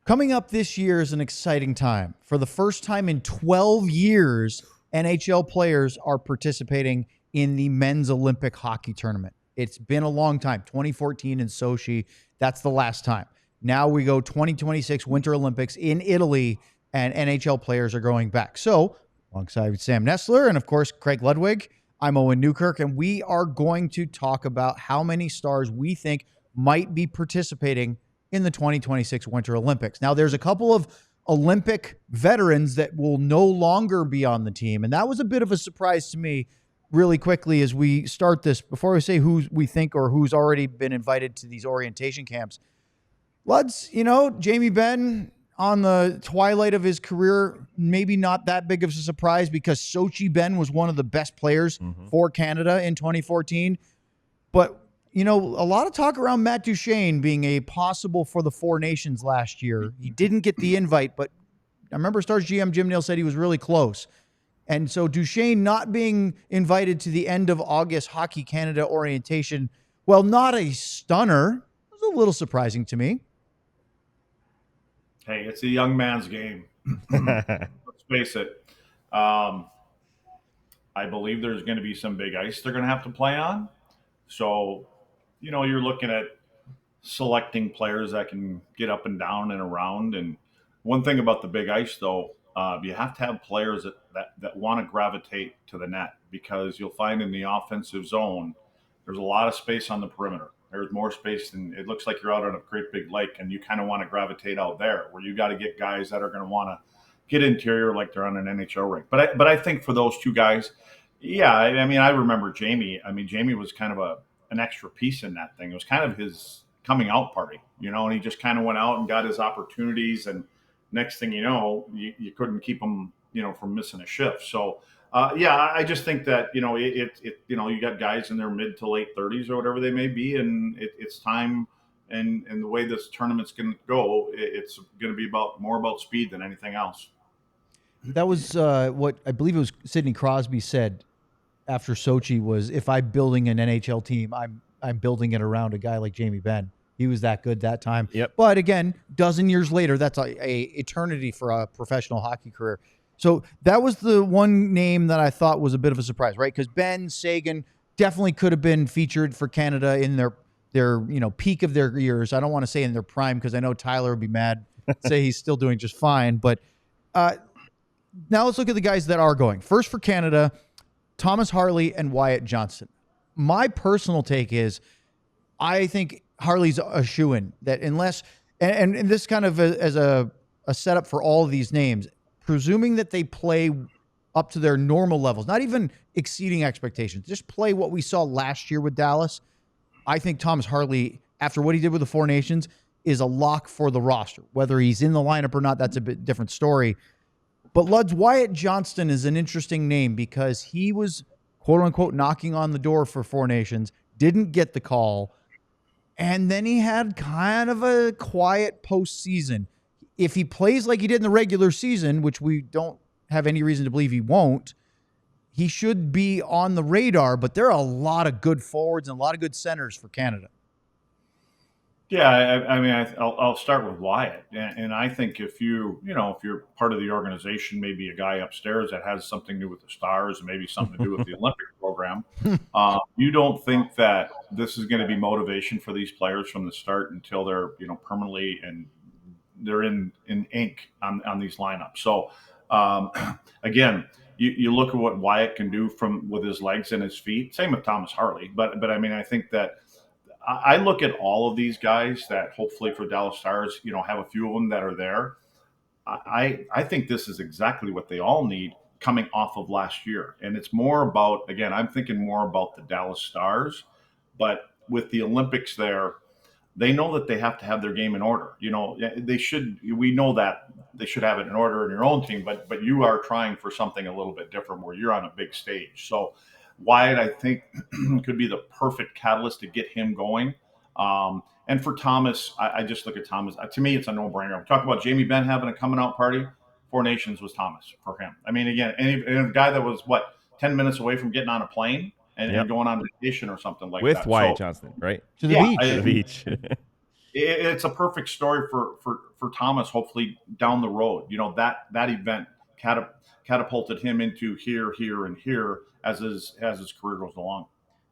Coming up this year is an exciting time. For the first time in 12 years, NHL players are participating in the men's Olympic hockey tournament. It's been a long time, 2014 in Sochi. That's the last time. Now we go 2026 Winter Olympics in Italy, and NHL players are going back. So, alongside Sam Nestler and, of course, Craig Ludwig, I'm Owen Newkirk, and we are going to talk about how many stars we think might be participating in the 2026 Winter Olympics. Now, there's a couple of Olympic veterans that will no longer be on the team, and that was a bit of a surprise to me really quickly as we start this. Before we say who we think or who's already been invited to these orientation camps, Luds, Jamie Benn on the twilight of his career, maybe not that big of a surprise because Sochi Ben was one of the best players for Canada in 2014. But, a lot of talk around Matt Duchene being a possible for the Four Nations last year. He didn't get the invite, but I remember Stars GM Jim Neal said he was really close. And so Duchene not being invited to the end of August Hockey Canada orientation, well, not a stunner. It was a little surprising to me. Hey, it's a young man's game. Let's face it. I believe there's going to be some big ice they're going to have to play on. So, you're looking at selecting players that can get up and down and around. And one thing about the big ice, though, you have to have players that want to gravitate to the net, because you'll find in the offensive zone, there's a lot of space on the perimeter. There's more space than it looks like you're out on a great big lake, and you kind of want to gravitate out there where you got to get guys that are going to want to get interior like they're on an NHL rink. But I think for those two guys, yeah, I remember Jamie. Jamie was kind of an extra piece in that thing. It was kind of his coming out party, and he just kind of went out and got his opportunities, and next thing you know, you couldn't keep him, from missing a shift. So, I just think that, you got guys in their mid to late 30s or whatever they may be, and it's time. And the way this tournament's going to go, it's going to be more about speed than anything else. That was what I believe it was Sidney Crosby said after Sochi was, if I'm building an NHL team, I'm building it around a guy like Jamie Benn. He was that good that time. Yep. But again, dozen years later, that's a eternity for a professional hockey career. So that was the one name that I thought was a bit of a surprise, right? Because Ben Sagan definitely could have been featured for Canada in their peak of their years. I don't want to say in their prime because I know Tyler would be mad, say he's still doing just fine. But now let's look at the guys that are going. First for Canada, Thomas Harley and Wyatt Johnston. My personal take is I think Harley's a shoo-in, that unless, and this kind of as a setup for all of these names, presuming that they play up to their normal levels, not even exceeding expectations, just play what we saw last year with Dallas. I think Thomas Harley, after what he did with the Four Nations, is a lock for the roster. Whether he's in the lineup or not, that's a bit different story. But Lud's Wyatt Johnston is an interesting name because he was, quote unquote, knocking on the door for Four Nations, didn't get the call, and then he had kind of a quiet postseason. If he plays like he did in the regular season, which we don't have any reason to believe he won't, he should be on the radar, but there are a lot of good forwards and a lot of good centers for Canada. Yeah, I'll start with Wyatt, and I think if you're part of the organization, maybe a guy upstairs that has something to do with the Stars and maybe something to do with the Olympic program, you don't think that this is going to be motivation for these players from the start until they're permanently and they're in ink on these lineups. So again, you look at what Wyatt can do with his legs and his feet. Same with Thomas Harley, but I think that. I look at all of these guys that hopefully for Dallas Stars, have a few of them that are there. I think this is exactly what they all need coming off of last year. And it's more about, again, I'm thinking more about the Dallas Stars, but with the Olympics there, they know that they have to have their game in order. We know that they should have it in order in your own team, but you are trying for something a little bit different where you're on a big stage. So Wyatt, I think, could be the perfect catalyst to get him going. And for Thomas, I just look at Thomas. To me, it's a no-brainer. We talk about Jamie Benn having a coming-out party. Four Nations was Thomas for him. Again, a guy that was, 10 minutes away from getting on a plane and going on vacation or something like with that. Wyatt Johnston, right? To the beach. To the beach. it's a perfect story for Thomas. Hopefully down the road, that event catapulted him into here, and here as his career goes along.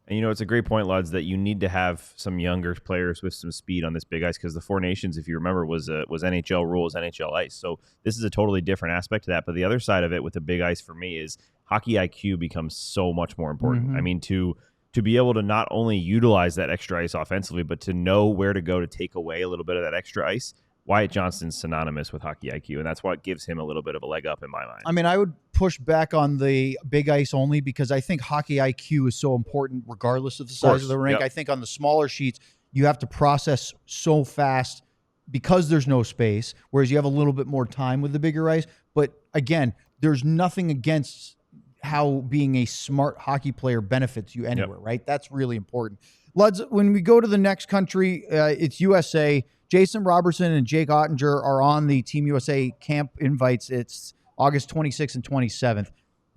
And it's a great point, Luds, that you need to have some younger players with some speed on this big ice, because the Four Nations, if you remember, was NHL rules, NHL ice. So this is a totally different aspect to that. But the other side of it with the big ice for me is hockey IQ becomes so much more important. Mm-hmm. I mean, to be able to not only utilize that extra ice offensively, but to know where to go to take away a little bit of that extra ice. Wyatt Johnston's synonymous with hockey IQ, and that's what gives him a little bit of a leg up in my mind. I mean, I would push back on the big ice only because I think hockey IQ is so important regardless of the size of the rink. Yep. I think on the smaller sheets, you have to process so fast because there's no space, whereas you have a little bit more time with the bigger ice. But again, there's nothing against how being a smart hockey player benefits you anywhere, right? That's really important. Luds, when we go to the next country, it's USA. Jason Robertson and Jake Oettinger are on the Team USA camp invites. It's August 26th and 27th.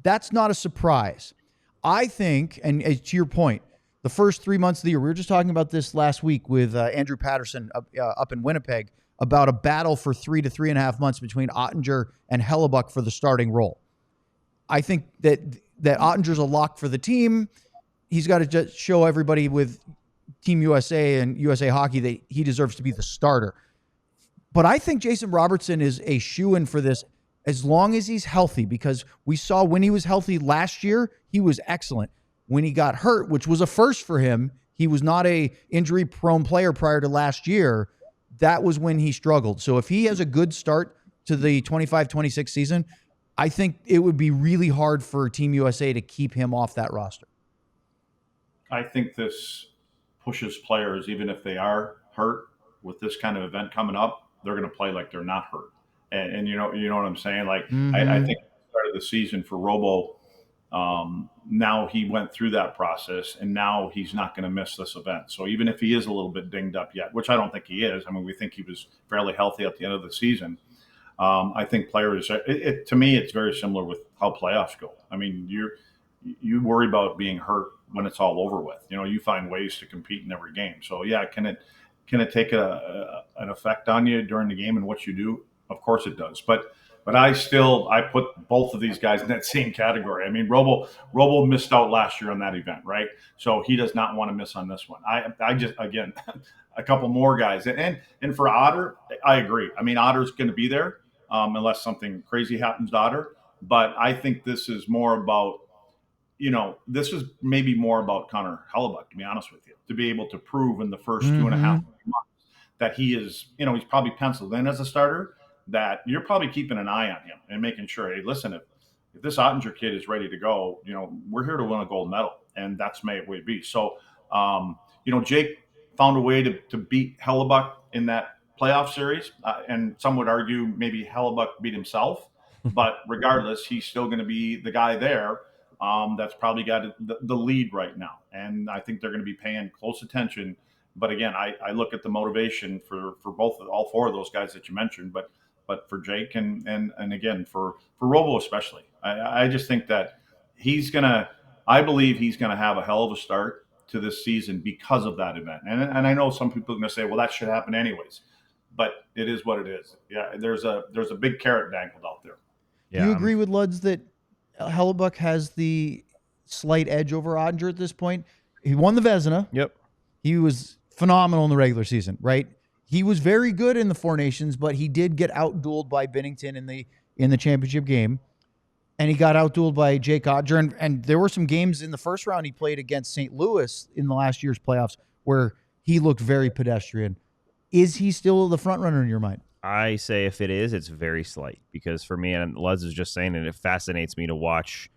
That's not a surprise. I think, and to your point, the first 3 months of the year, we were just talking about this last week with Andrew Patterson up in Winnipeg about a battle for 3 to 3.5 months between Oettinger and Hellebuck for the starting role. I think that Ottinger's a lock for the team. He's got to just show everybody with Team USA and USA Hockey that he deserves to be the starter. But I think Jason Robertson is a shoo-in for this as long as he's healthy, because we saw when he was healthy last year, he was excellent. When he got hurt, which was a first for him, he was not a injury-prone player prior to last year. That was when he struggled. So if he has a good start to the 25-26 season, I think it would be really hard for Team USA to keep him off that roster. I think this pushes players, even if they are hurt with this kind of event coming up, they're going to play like they're not hurt. And you know what I'm saying? Like, I think at the start of the season for Robo, now he went through that process, and now he's not going to miss this event. So even if he is a little bit dinged up yet, which I don't think he is, I mean, we think he was fairly healthy at the end of the season. I think players, to me, it's very similar with how playoffs go. I mean, you worry about being hurt when it's all over with. You find ways to compete in every game. So yeah, can it take an effect on you during the game and what you do? Of course it does. But I put both of these guys in that same category. I mean, Robo missed out last year on that event, right? So he does not want to miss on this one. I just, again, a couple more guys. And for Otter, I agree. I mean, Otter's going to be there unless something crazy happens to Otter. But I think this is more about, this is maybe more about Connor Hellebuck, to be honest with you, to be able to prove in the first 2.5 months that he is, he's probably penciled in as a starter, that you're probably keeping an eye on him and making sure, hey, listen, if this Oettinger kid is ready to go, we're here to win a gold medal, and that's may it be. So, Jake found a way to beat Hellebuck in that playoff series, and some would argue maybe Hellebuck beat himself, but regardless, he's still going to be the guy there. That's probably got the lead right now. And I think they're going to be paying close attention. But again, I look at the motivation for all four of those guys that you mentioned, but for Jake and again, for Robo especially, I just think that I believe he's going to have a hell of a start to this season because of that event. And I know some people are going to say, well, that should happen anyways, but it is what it is. Yeah. There's a big carrot dangled out there. Yeah. Do you agree with Luds that Hellebuck has the slight edge over Oettinger at this point? He won the Vezina. Yep. He was phenomenal in the regular season, right? He was very good in the Four Nations, but he did get outdueled by Binnington in the championship game, and he got outdueled by Jake Oettinger. And there were some games in the first round he played against St. Louis in the last year's playoffs where he looked very pedestrian. Is he still the front runner in your mind? I say if it is, it's very slight, because for me, and Luz is just saying, and it fascinates me to watch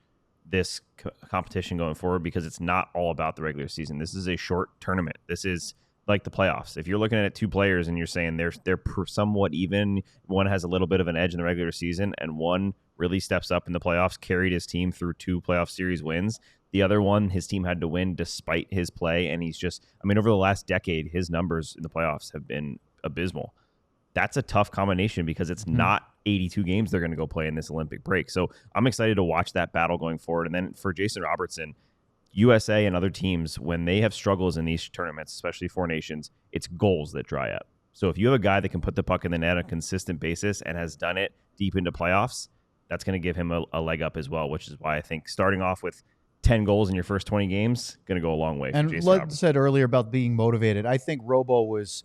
this competition going forward, because it's not all about the regular season. This is a short tournament. This is like the playoffs. If you're looking at two players and you're saying they're somewhat even, one has a little bit of an edge in the regular season and one really steps up in the playoffs, carried his team through 2 playoff series wins. The other one, his team had to win despite his play, and he's just, over the last decade, his numbers in the playoffs have been abysmal. That's a tough combination, because it's not 82 games they're going to go play in this Olympic break. So I'm excited to watch that battle going forward. And then for Jason Robertson, USA and other teams, when they have struggles in these tournaments, especially Four Nations, it's goals that dry up. So if you have a guy that can put the puck in the net on a consistent basis and has done it deep into playoffs, that's going to give him a leg up as well, which is why I think starting off with 10 goals in your first 20 games going to go a long way. And Lud said earlier about being motivated. I think Robo was,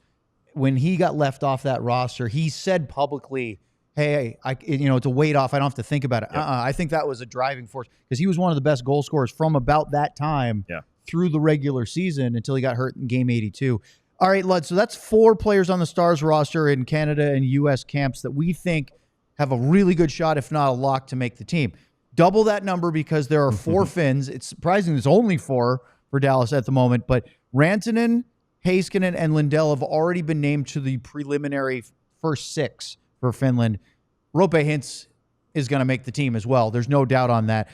when he got left off that roster, he said publicly, hey, it's a weight off. I don't have to think about it. Yep. I think that was a driving force because he was one of the best goal scorers from about that time through the regular season until he got hurt in game 82. All right, Lud, so that's 4 players on the Stars roster in Canada and U.S. camps that we think have a really good shot, if not a lock, to make the team. Double that number because there are 4 Finns. It's surprising there's only 4 for Dallas at the moment, but Rantanen, Heiskanen, and Lindell have already been named to the preliminary first 6 for Finland. Roope Hintz is going to make the team as well. There's no doubt on that.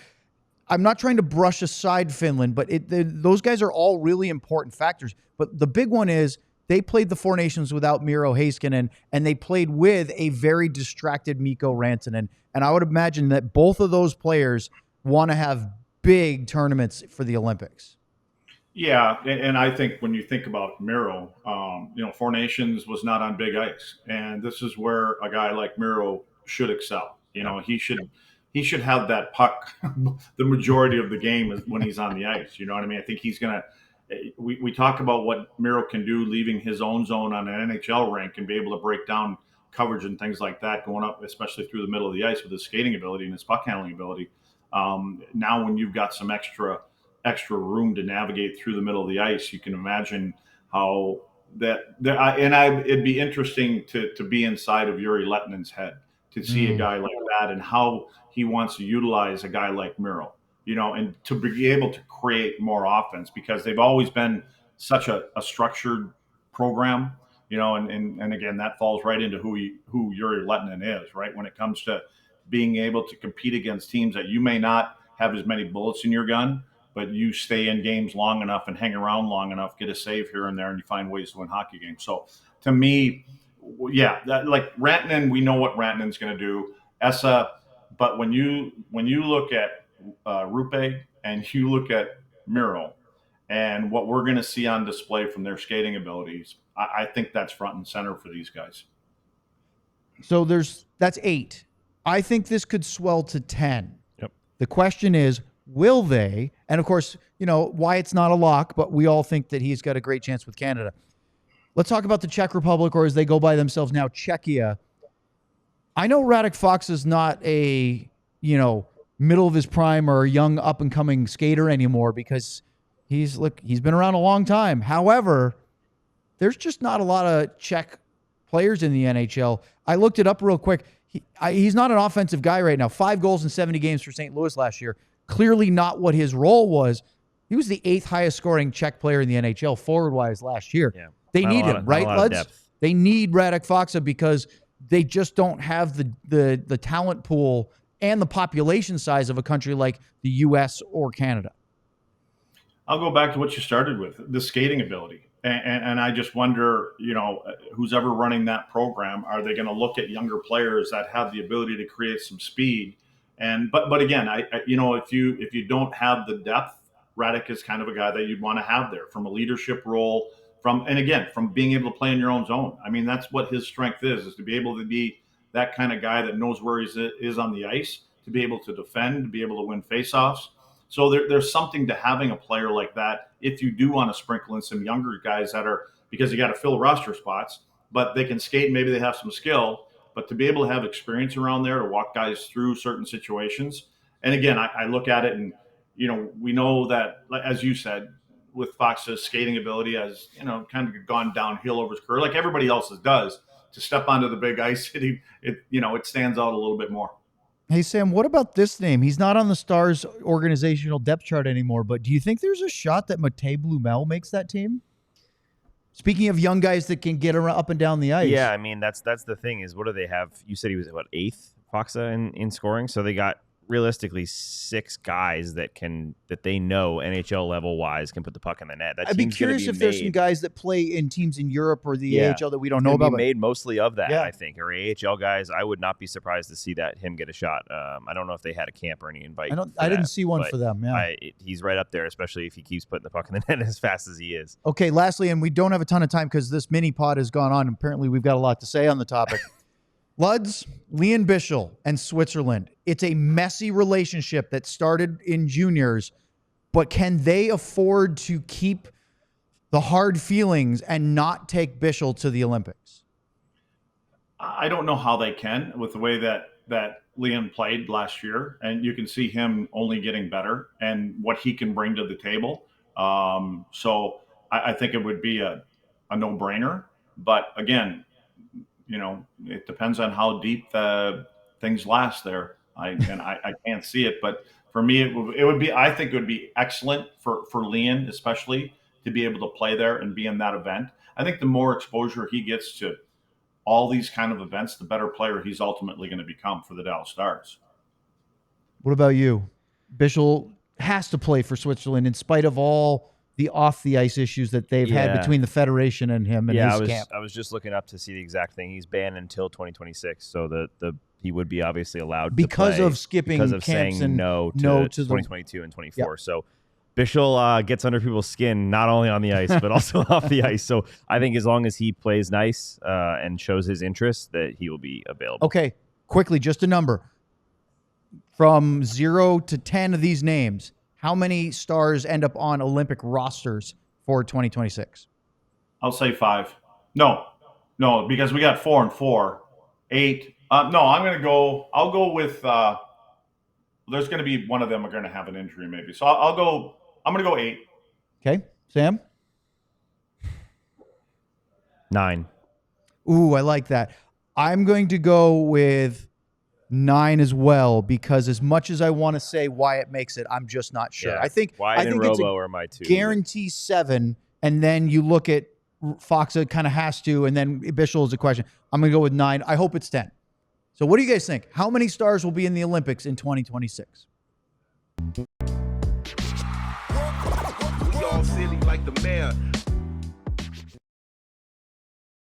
I'm not trying to brush aside Finland, but those guys are all really important factors. But the big one is they played the Four Nations without Miro Heiskanen, and they played with a very distracted Mikko Rantanen. And I would imagine that both of those players want to have big tournaments for the Olympics. Yeah, and I think when you think about Miro, Four Nations was not on big ice, and this is where a guy like Miro should excel. He should have that puck the majority of the game when he's on the ice. You know what I mean? I think he's gonna. We talk about what Miro can do, leaving his own zone on an NHL rink and be able to break down coverage and things like that, going up, especially through the middle of the ice with his skating ability and his puck handling ability. Now, when you've got some extra room to navigate through the middle of the ice, you can imagine how it'd be interesting to be inside of Jere Lehtonen's head to see a guy like that and how he wants to utilize a guy like Miro, and to be able to create more offense because they've always been such a structured program, and again, that falls right into who Jere Lehtonen is, right? When it comes to being able to compete against teams that you may not have as many bullets in your gun, but you stay in games long enough and hang around long enough, get a save here and there, and you find ways to win hockey games. So to me, like Rantanen, we know what Rantanen's going to do. Esa, but when you look at Roope and you look at Miro and what we're going to see on display from their skating abilities, I think that's front and center for these guys. So that's 8. I think this could swell to 10. Yep. The question is, will they? And of course, Wyatt's not a lock, but we all think that he's got a great chance with Canada. Let's talk about the Czech Republic, or as they go by themselves now, Czechia. I know Radek Faksa is not a, middle of his prime or a young up and coming skater anymore because he's been around a long time. However, there's just not a lot of Czech players in the NHL. I looked it up real quick. He's not an offensive guy right now. 5 goals in 70 games for St. Louis last year. Clearly not what his role was. He was the 8th highest scoring Czech player in the NHL forward-wise last year. Yeah. They need him, right, Luds? They need Radek Faksa because they just don't have the talent pool and the population size of a country like the U.S. or Canada. I'll go back to what you started with, the skating ability. And I just wonder, who's ever running that program, are they going to look at younger players that have the ability to create some speed? But again, if you don't have the depth, Radek is kind of a guy that you'd want to have there from a leadership role, from being able to play in your own zone. I mean, that's what his strength is to be able to be that kind of guy that knows where he is on the ice, to be able to defend, to be able to win faceoffs. So there's something to having a player like that if you do want to sprinkle in some younger guys that are, because you got to fill roster spots, but they can skate, maybe they have some skill, but to be able to have experience around there to walk guys through certain situations. And again, I look at it and, we know that, as you said, with Faksa's skating ability has, kind of gone downhill over his career like everybody else's does. To step onto the big ice, it stands out a little bit more. Hey, Sam, what about this name? He's not on the Stars organizational depth chart anymore, but do you think there's a shot that Matej Blumel makes that team? Speaking of young guys that can get around, up and down the ice. Yeah, I mean, that's the thing is, what do they have? You said he was, 8th, Faksa, in scoring? So they got realistically 6 guys that they know NHL level wise can put the puck in the net. That I'd be curious if there's some guys that play in teams in Europe or the AHL that we don't know about. Made mostly of that, I think, or AHL guys. I would not be surprised to see him get a shot. I don't know if they had a camp or any invite. I didn't see one for them. Yeah, he's right up there, especially if he keeps putting the puck in the net as fast as he is. Okay, lastly, and we don't have a ton of time because this mini pod has gone on. Apparently, we've got a lot to say on the topic. Luds, Lian Bichsel, and Switzerland. It's a messy relationship that started in juniors, but can they afford to keep the hard feelings and not take Bichsel to the Olympics? I don't know how they can with the way that Lian played last year, and you can see him only getting better and what he can bring to the table. So I think it would be a no-brainer. But again, it depends on how deep the things last there. I can't see it, but for me, it would be. I think it would be excellent for Lian, especially to be able to play there and be in that event. I think the more exposure he gets to all these kind of events, the better player he's ultimately going to become for the Dallas Stars. What about you? Bichsel has to play for Switzerland in spite of all the off-the-ice issues that they've had between the Federation and him and his camp. I was just looking up to see the exact thing. He's banned until 2026, so he would be obviously allowed because to play of skipping because of camps saying and no to 2022 and 24. Yep. So Bichsel gets under people's skin, not only on the ice, but also off the ice. So I think as long as he plays nice and shows his interest, that he will be available. Okay, quickly, just a number. From 0 to 10 of these names, how many Stars end up on Olympic rosters for 2026? I'll say 5. No, because we got 4 and 4, 8. No, I'll go with. There's going to be one of them are going to have an injury maybe, so I'm going to go 8. Okay, Sam. 9. Ooh, I like that. I'm going to go with 9 as well, because as much as I want to say Wyatt makes it, I'm just not sure. Yeah. I think Wyatt and it's Robo are my 2. Guarantee 7, and then you look at Faksa kind of has to, and then Bichsel is a question. I'm going to go with 9. I hope it's 10. So what do you guys think? How many Stars will be in the Olympics in 2026? We all silly like the mayor.